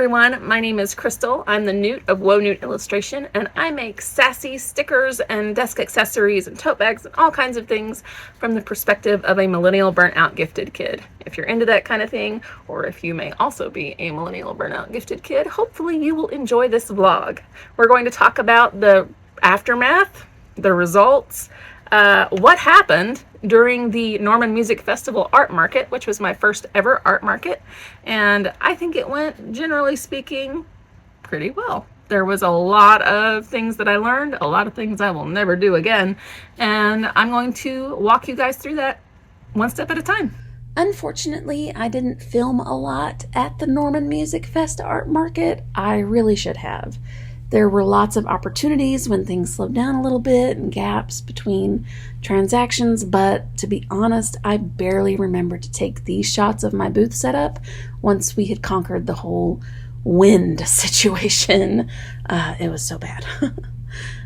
everyone, my name is Crystal. I'm the Newt of Woe Newt Illustration, and I make sassy stickers and desk accessories and tote bags and all kinds of things from the perspective of a millennial burnt-out gifted kid. If you're into that kind of thing, or if you may also be a millennial burnt-out gifted kid, hopefully you will enjoy this vlog. We're going to talk about the aftermath, the results, what happened during the Norman Music Festival art market, which was my first ever art market, and I think it went, generally speaking, pretty well. There was a lot of things that I learned, a lot of things I will never do again, and I'm going to walk you guys through that one step at a time. Unfortunately, I didn't film a lot at the Norman Music Fest art market. I really should have. There were lots of opportunities when things slowed down a little bit and gaps between transactions, but to be honest, I barely remember to take these shots of my booth setup once we had conquered the whole wind situation. It was so bad.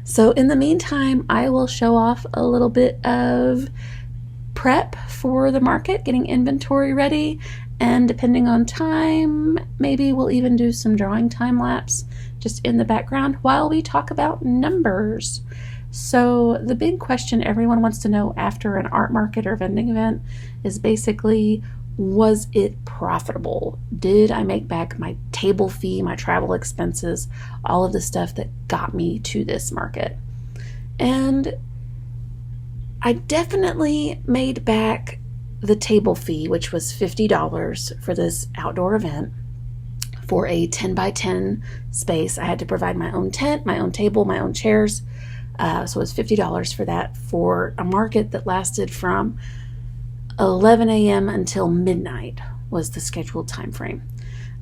So in the meantime, I will show off a little bit of prep for the market, getting inventory ready, and depending on time, maybe we'll even do some drawing time lapse just in the background while we talk about numbers. So the big question everyone wants to know after an art market or vending event is basically, was it profitable? Did I make back my table fee, my travel expenses, all of the stuff that got me to this market? And I definitely made back the table fee, which was $50 for this outdoor event. For a 10 by 10 space, I had to provide my own tent, my own table, my own chairs. So it was $50 for that, for a market that lasted from 11 a.m. until midnight was the scheduled time frame.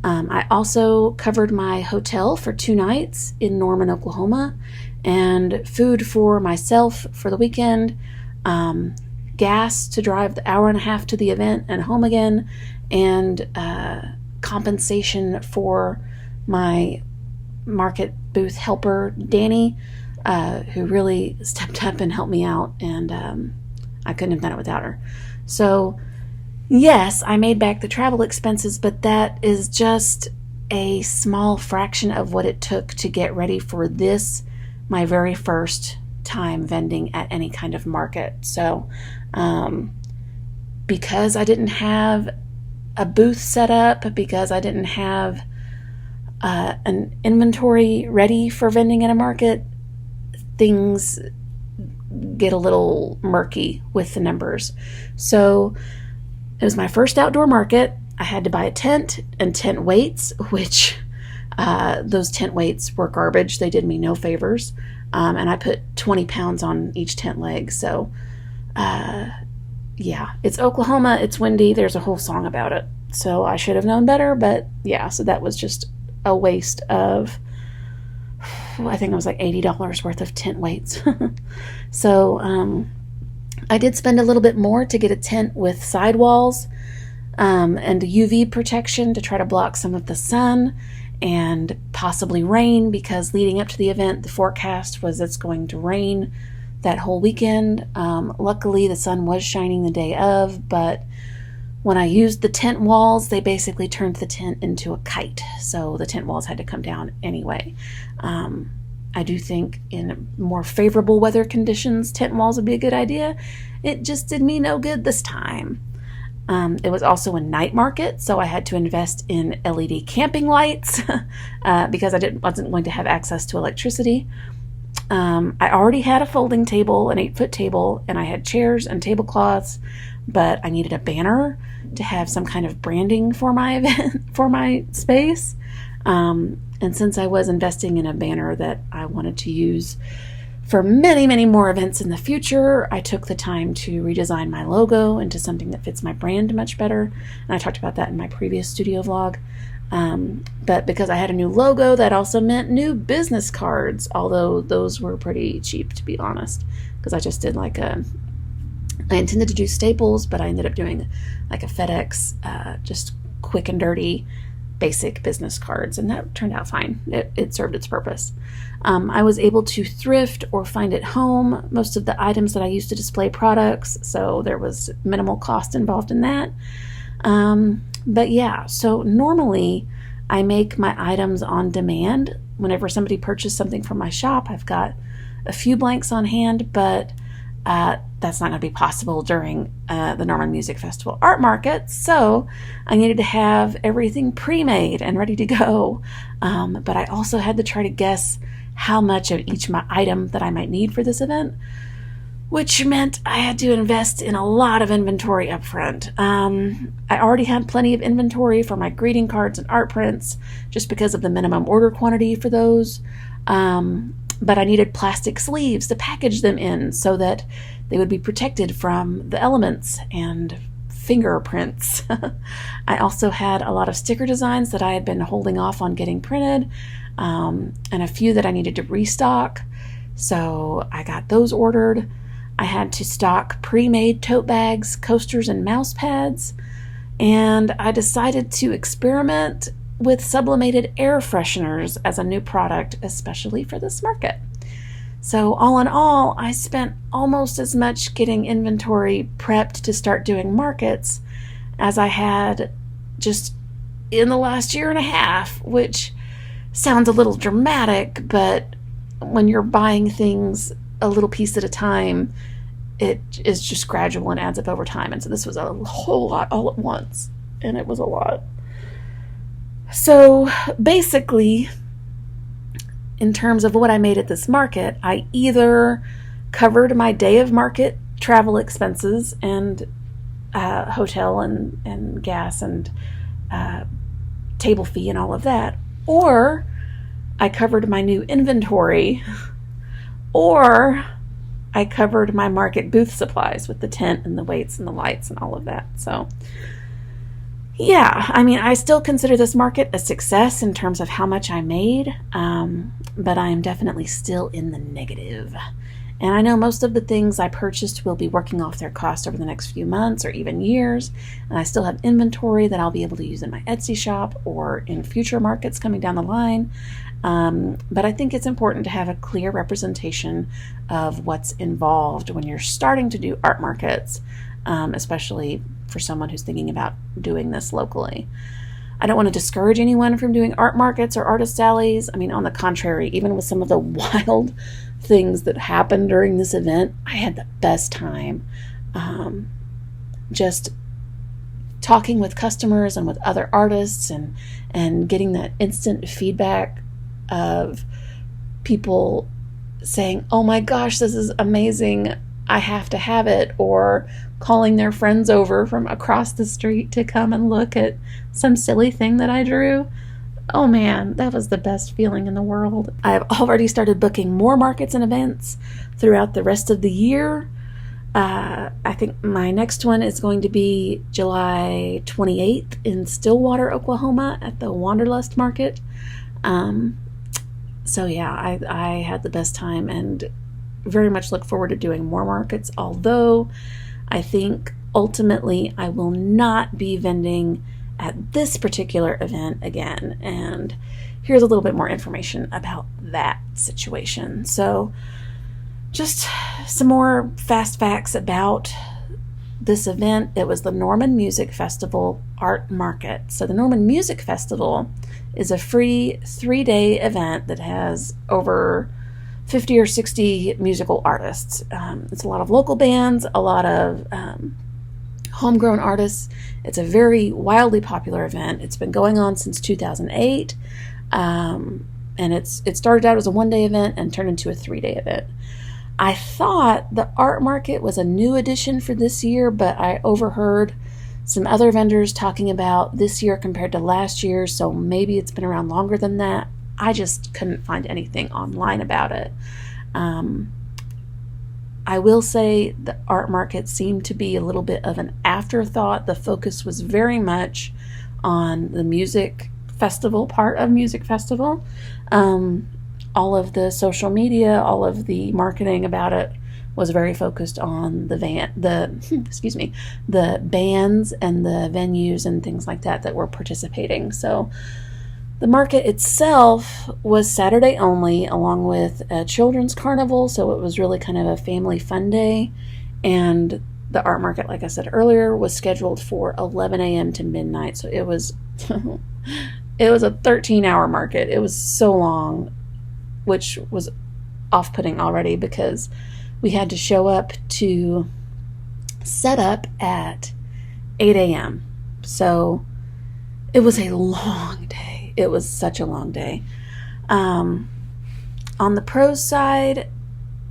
I also covered my hotel for 2 nights in Norman, Oklahoma, and food for myself for the weekend, gas to drive the hour and a half to the event and home again, and compensation for my market booth helper, Danny, who really stepped up and helped me out, and I couldn't have done it without her. So yes, I made back the travel expenses, but that is just a small fraction of what it took to get ready for this, my very first time vending at any kind of market. So because I didn't have a booth set up, because I didn't have an inventory ready for vending at a market, things get a little murky with the numbers. So it was my first outdoor market. I had to buy a tent and tent weights, which those tent weights were garbage. They did me no favors. And I put 20 pounds on each tent leg. So yeah, it's Oklahoma, it's windy, there's a whole song about it. So I should have known better, but yeah, so that was just a waste of, I think it was like $80 worth of tent weights. So I did spend a little bit more to get a tent with sidewalls and UV protection to try to block some of the sun and possibly rain, because leading up to the event, the forecast was it's going to rain that whole weekend. Luckily, the sun was shining the day of, but when I used the tent walls, they basically turned the tent into a kite. So the tent walls had to come down anyway. I do think in more favorable weather conditions, tent walls would be a good idea. It just did me no good this time. It was also a night market, so I had to invest in LED camping lights because I wasn't going to have access to electricity. I already had a folding table, an 8-foot table, and I had chairs and tablecloths, but I needed a banner to have some kind of branding for my event, for my space. And since I was investing in a banner that I wanted to use for many, many more events in the future, I took the time to redesign my logo into something that fits my brand much better. And I talked about that in my previous studio vlog. But because I had a new logo, that also meant new business cards, although those were pretty cheap, to be honest, because I just did like I intended to do staples, but I ended up doing like a FedEx, just quick and dirty basic business cards, and that turned out fine. It served its purpose. I was able to thrift or find at home most of the items that I used to display products, so there was minimal cost involved in that. But yeah, so normally I make my items on demand. Whenever somebody purchases something from my shop, I've got a few blanks on hand, but that's not going to be possible during the Norman Music Festival art market. So I needed to have everything pre-made and ready to go. But I also had to try to guess how much of each item that I might need for this event, which meant I had to invest in a lot of inventory up front. I already had plenty of inventory for my greeting cards and art prints just because of the minimum order quantity for those. But I needed plastic sleeves to package them in so that they would be protected from the elements and fingerprints. I also had a lot of sticker designs that I had been holding off on getting printed, and a few that I needed to restock. So I got those ordered. I had to stock pre-made tote bags, coasters, and mouse pads. And I decided to experiment with sublimated air fresheners as a new product, especially for this market. So all in all, I spent almost as much getting inventory prepped to start doing markets as I had just in the last year and a half, which sounds a little dramatic, but when you're buying things a little piece at a time, it is just gradual and adds up over time. And so this was a whole lot all at once, and it was a lot. So basically, in terms of what I made at this market, I either covered my day of market travel expenses and hotel and gas and table fee and all of that, or I covered my new inventory, or I covered my market booth supplies with the tent and the weights and the lights and all of that. So yeah, I mean, I still consider this market a success in terms of how much I made, but I am definitely still in the negative. And I know most of the things I purchased will be working off their cost over the next few months or even years, and I still have inventory that I'll be able to use in my Etsy shop or in future markets coming down the line. But I think it's important to have a clear representation of what's involved when you're starting to do art markets, especially for someone who's thinking about doing this locally. I don't want to discourage anyone from doing art markets or artist alleys. I mean, on the contrary, even with some of the wild things that happened during this event, I had the best time. Just talking with customers and with other artists and getting that instant feedback of people saying, "Oh my gosh, this is amazing, I have to have it," or calling their friends over from across the street to come and look at some silly thing that I drew. Oh man, that was the best feeling in the world. I've already started booking more markets and events throughout the rest of the year. I think my next one is going to be July 28th in Stillwater, Oklahoma at the Wanderlust Market. So yeah, I had the best time and very much look forward to doing more markets, although I think ultimately I will not be vending at this particular event again. And here's a little bit more information about that situation. So just some more fast facts about this event. It was the Norman Music Festival Art Market. So the Norman Music Festival is a free 3-day event that has over 50 or 60 musical artists. It's a lot of local bands, a lot of homegrown artists. It's a very wildly popular event. It's been going on since 2008, and it started out as a 1-day event and turned into a 3-day event. I thought the art market was a new addition for this year, but I overheard some other vendors talking about this year compared to last year, so maybe it's been around longer than that. I just couldn't find anything online about it. I will say the art market seemed to be a little bit of an afterthought. The focus was very much on the music festival part of Music Festival. All of the social media, all of the marketing about it was very focused on the bands and the venues and things like that were participating. So the market itself was Saturday only, along with a children's carnival, so it was really kind of a family fun day. And the art market, like I said earlier, was scheduled for 11 a.m. to midnight, so it was It was a 13-hour market. It was so long, which was off-putting already because we had to show up to set up at 8 a.m. So it was a long day. It was such a long day. On the pros side,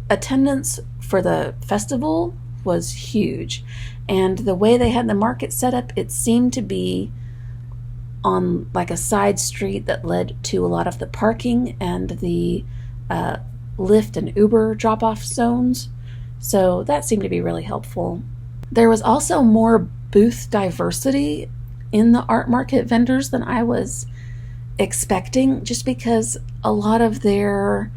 attendance for the festival was huge. And the way they had the market set up, it seemed to be on like a side street that led to a lot of the parking and the Lyft and Uber drop-off zones. So that seemed to be really helpful. There was also more booth diversity in the art market vendors than I was expecting, just because a lot of their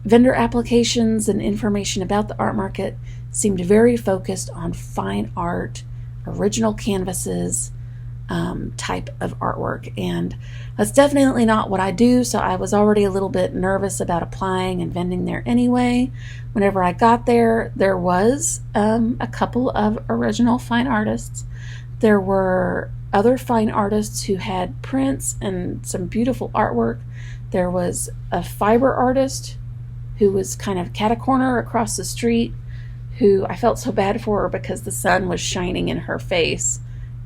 vendor applications and information about the art market seemed very focused on fine art, original canvases, type of artwork. And that's definitely not what I do, so I was already a little bit nervous about applying and vending there anyway. Whenever I got there, there was a couple of original fine artists. There were other fine artists who had prints and some beautiful artwork. There was a fiber artist who was kind of cat-a-corner across the street, who I felt so bad for her because the sun was shining in her face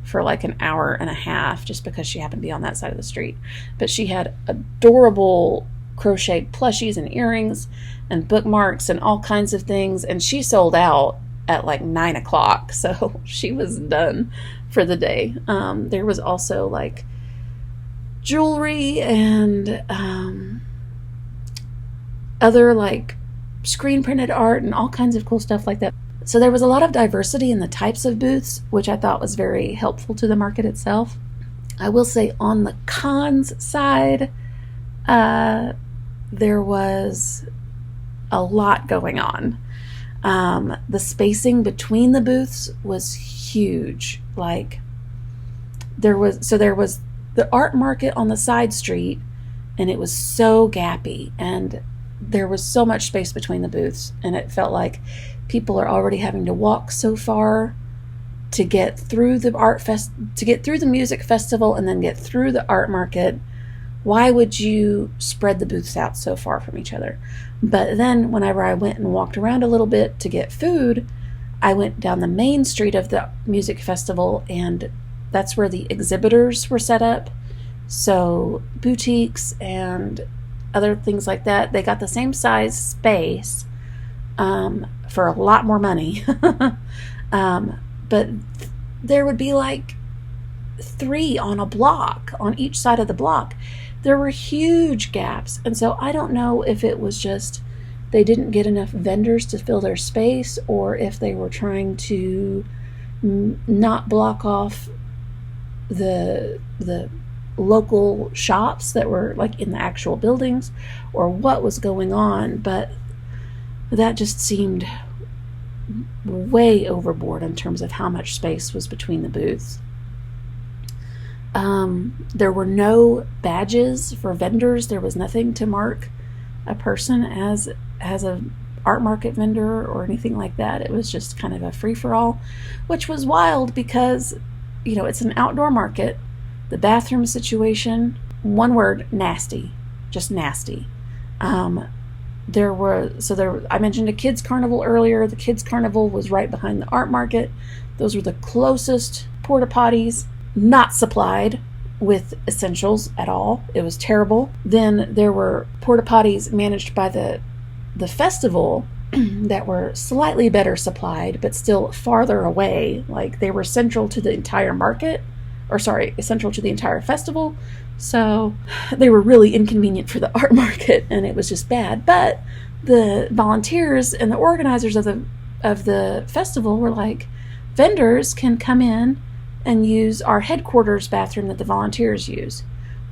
for like an hour and a half just because she happened to be on that side of the street. But she had adorable crocheted plushies and earrings and bookmarks and all kinds of things, and she sold out at like 9 o'clock, so she was done for the day. There was also like jewelry and other like screen printed art and all kinds of cool stuff like that. So there was a lot of diversity in the types of booths, which I thought was very helpful to the market itself. I will say on the cons side, there was a lot going on. The spacing between the booths was huge. Like there was the art market on the side street, and it was so gappy, and there was so much space between the booths, and it felt like people are already having to walk so far to get through the music festival and then get through the art market. Why would you spread the booths out so far from each other? But then whenever I went and walked around a little bit to get food, I went down the main street of the music festival, and that's where the exhibitors were set up. So boutiques and other things like that, they got the same size space for a lot more money. But there would be like 3 on a block, on each side of the block. There were huge gaps. And so I don't know if it was just they didn't get enough vendors to fill their space, or if they were trying to not block off the local shops that were like in the actual buildings, or what was going on. But that just seemed way overboard in terms of how much space was between the booths. There were no badges for vendors. There was nothing to mark a person as a art market vendor or anything like that. It was just kind of a free-for-all, which was wild because, you know, it's an outdoor market. The bathroom situation, one word, nasty. Just nasty. I mentioned a kids carnival earlier. The kids carnival was right behind the art market. Those were the closest porta potties, not supplied with essentials at all. It was terrible. Then there were porta potties managed by the festival that were slightly better supplied, but still farther away. Like they were central to the entire market, central to the entire festival. So they were really inconvenient for the art market, and it was just bad. But the volunteers and the organizers of the festival were like, vendors can come in and use our headquarters bathroom that the volunteers use.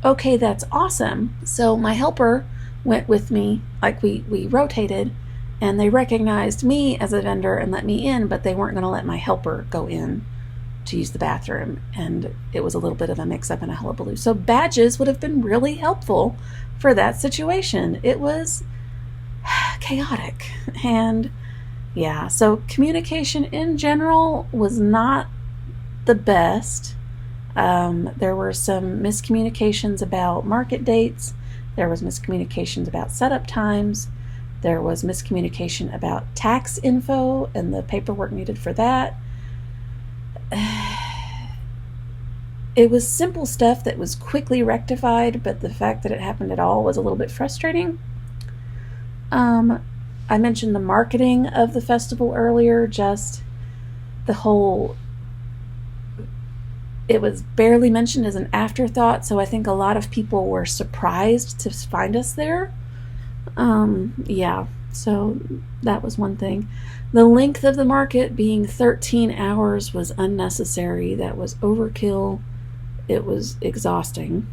Okay, that's awesome. So my helper went with me, like we rotated, and they recognized me as a vendor and let me in, but they weren't going to let my helper go in to use the bathroom, and it was a little bit of a mix-up and a hullabaloo. So badges would have been really helpful for that situation. It was chaotic, and yeah, so communication in general was not the best. There were some miscommunications about market dates. There was miscommunications about setup times. There was miscommunication about tax info and the paperwork needed for that. It was simple stuff that was quickly rectified, but the fact that it happened at all was a little bit frustrating. I mentioned the marketing of the festival earlier, just the whole, it was barely mentioned as an afterthought, so I think a lot of people were surprised to find us there. Yeah, so that was one thing. The length of the market being 13 hours was unnecessary. That was overkill. It was exhausting.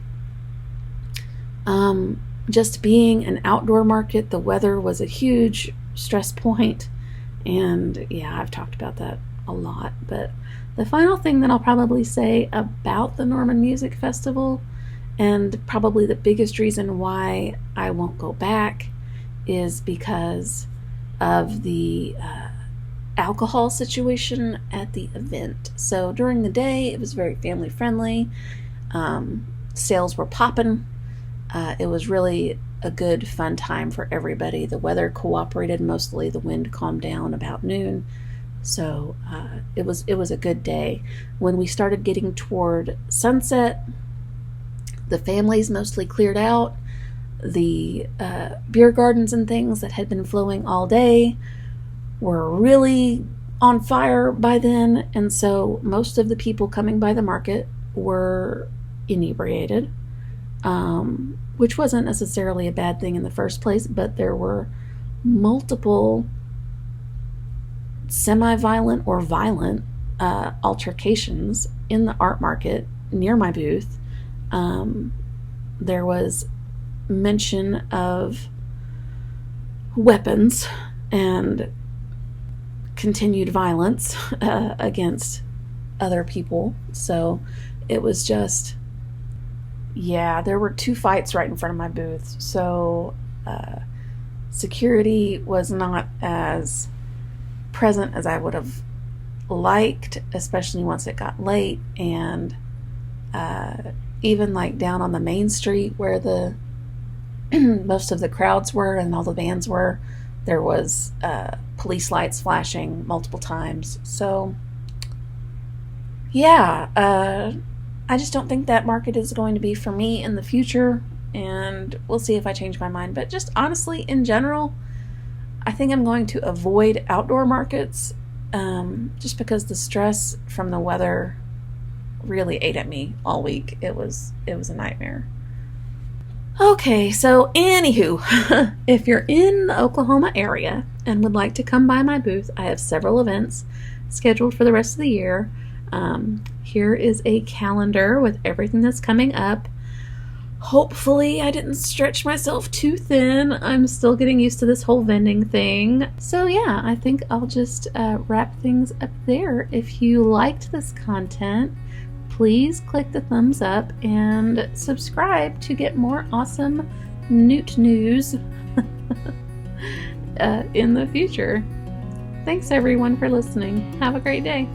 Just being an outdoor market, the weather was a huge stress point. And yeah, I've talked about that a lot. But the final thing that I'll probably say about the Norman Music Festival, and probably the biggest reason why I won't go back, is because of the alcohol situation at the event. So during the day, it was very family friendly. Sales were popping. It was really a good, fun time for everybody. The weather cooperated mostly. The wind calmed down about noon. So it was a good day. When we started getting toward sunset, the families mostly cleared out. The beer gardens and things that had been flowing all day were really on fire by then, and so most of the people coming by the market were inebriated, which wasn't necessarily a bad thing in the first place, but there were multiple semi-violent or violent altercations in the art market near my booth. There was mention of weapons and continued violence against other people. So it was just, yeah, there were 2 fights right in front of my booth. So security was not as present as I would have liked, especially once it got late. And even like down on the main street where the most of the crowds were and all the bands were, there was police lights flashing multiple times. So yeah, I just don't think that market is going to be for me in the future, and we'll see if I change my mind. But just honestly, in general, I think I'm going to avoid outdoor markets, just because the stress from the weather really ate at me all week. It was a nightmare. Okay, so anywho, if you're in the Oklahoma area and would like to come by my booth, I have several events scheduled for the rest of the year. Here is a calendar with everything that's coming up. Hopefully I didn't stretch myself too thin. I'm still getting used to this whole vending thing. So yeah, I think I'll just wrap things up there. If you liked this content, please click the thumbs up and subscribe to get more awesome Newt news in the future. Thanks everyone for listening. Have a great day.